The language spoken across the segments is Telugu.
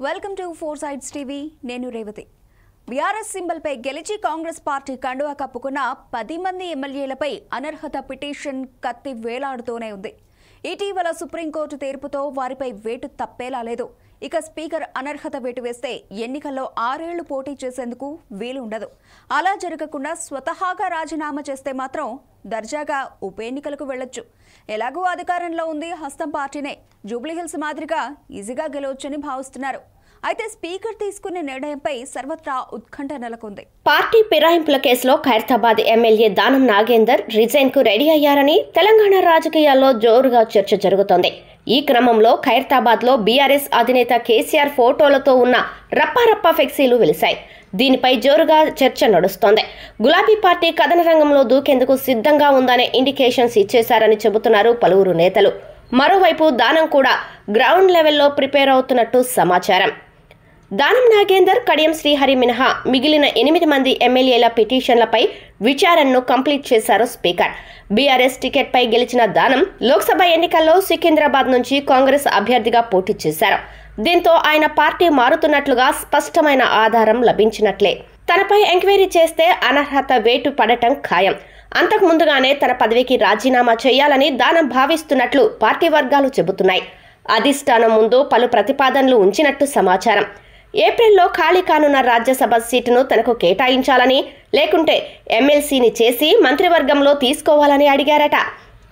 Welcome to four sides TV. నేను రేవతి. బీఆర్ఎస్ సింబల్ పై గెలిచి కాంగ్రెస్ పార్టీ కండువా కప్పుకున్న 10 మంది ఎమ్మెల్యేలపై అనర్హత పిటిషన్ కత్తి వేలాడుతూనే ఉంది. ఇటీవల సుప్రీంకోర్టు తీర్పుతో వారిపై వేటు తప్పేలా లేదు. ఇక స్పీకర్ అనర్హత వేటు వేస్తే ఎన్నికల్లో 6 ఏళ్లు పోటీ చేసేందుకు వీలు ఉండదు. అలా జరగకుండా స్వతహాగా రాజీనామా చేస్తే మాత్రం దర్జాగా ఉప ఎన్నికలకు వెళ్లొచ్చు. ఎలాగూ అధికారంలో ఉంది హస్తం పార్టీనే, జూబ్లీహిల్స్ మాదిరిగా ఈజీగా గెలవొచ్చని భావిస్తున్నారు. అయితే స్పీకర్ తీసుకునే నిర్ణయంపై సర్వత్రా ఉత్కంఠ నెలకొంది. పార్టీ ఫిరాయింపుల కేసులో ఖైరతాబాద్ ఎమ్మెల్యే దానం నాగేందర్ రిజైన్ కు రెడీ అయ్యారని తెలంగాణ రాజకీయాల్లో జోరుగా చర్చ జరుగుతోంది. ఈ క్రమంలో ఖైరతాబాద్ లో బీఆర్ఎస్ అధినేత కేసీఆర్ ఫోటోలతో ఉన్న రప్పారప్ప ఫ్లెక్సీలు వెలిశాయి. దీనిపై జోరుగా చర్చ నడుస్తోంది. గులాబీ పార్టీ కథన రంగంలో దూకేందుకు సిద్ధంగా ఉందనే ఇండికేషన్స్ ఇచ్చేశారని చెబుతున్నారు పలువురు నేతలు. మరోవైపు దానం కూడా గ్రౌండ్ లెవెల్లో ప్రిపేర్ అవుతున్నట్టు సమాచారం. దానం నాగేందర్, కడియం శ్రీహరి మినహా మిగిలిన 8 మంది ఎమ్మెల్యేల పిటిషన్లపై విచారణను కంప్లీట్ చేశారు స్పీకర్. బీఆర్ఎస్ టికెట్ పై గెలిచిన దానం లోక్సభ ఎన్నికల్లో సికింద్రాబాద్ నుంచి కాంగ్రెస్ అభ్యర్థిగా పోటీ చేశారు. దీంతో ఆయన పార్టీ మారుతున్నట్లుగా స్పష్టమైన ఆధారం లభించినట్లే. తనపై ఎంక్వైరీ చేస్తే అనర్హత వేటు పడటం ఖాయం. అంతకు ముందుగానే తన పదవికి రాజీనామా చేయాలని దానం భావిస్తున్నట్లు పార్టీ వర్గాలు చెబుతున్నాయి. అధిష్టానం ముందు పలు ప్రతిపాదనలు ఉంచినట్టు సమాచారం. ఏప్రిల్లో ఖాళీ కానున్న రాజ్యసభ సీటును తనకు కేటాయించాలని, లేకుంటే ఎమ్మెల్సీని చేసి మంత్రివర్గంలో తీసుకోవాలని అడిగారట.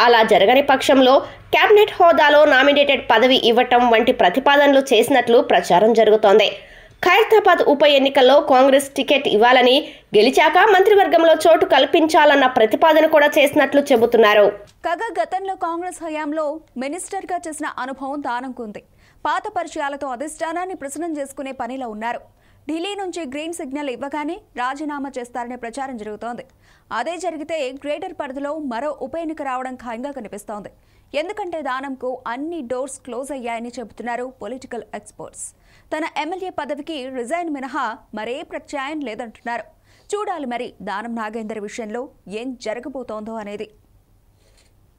అలా జరగని పక్షంలో కేబినెట్ హోదాలో నామినేటెడ్ పదవి ఇవ్వటం వంటి ప్రతిపాదనలు చేసినట్లు ప్రచారం జరుగుతోంది. ఖైరతాబాద్ ఉప ఎన్నికల్లో కాంగ్రెస్ టికెట్ ఇవ్వాలని, గెలిచాక మంత్రివర్గంలో చోటు కల్పించాలన్న ప్రతిపాదన కూడా చేసినట్లు చెబుతున్నారు. కాగా గతంలో కాంగ్రెస్ హయాంలో మినిస్టర్గా చేసిన అనుభవం దానంకు ఉంది. పాత పరిచయాలతో అధిష్టానాన్ని ప్రసన్నం చేసుకునే పనిలో ఉన్నారు. ఢిల్లీ నుంచి గ్రీన్ సిగ్నల్ ఇవ్వగానే రాజీనామా చేస్తారనే ప్రచారం జరుగుతోంది. అదే జరిగితే గ్రేటర్ పరిధిలో మరో ఉప ఎన్నిక రావడం ఖాయంగా కనిపిస్తోంది. ఎందుకంటే దానంకు అన్ని డోర్స్ క్లోజ్ అయ్యాయని చెబుతున్నారు పొలిటికల్ ఎక్స్పర్ట్స్. తన ఎమ్మెల్యే పదవికి రిజైన్ మినహా మరే ప్రత్యాయం లేదంటున్నారు. చూడాలి మరి దానం నాగేందర్ విషయంలో ఏం జరగబోతోందో అనేది.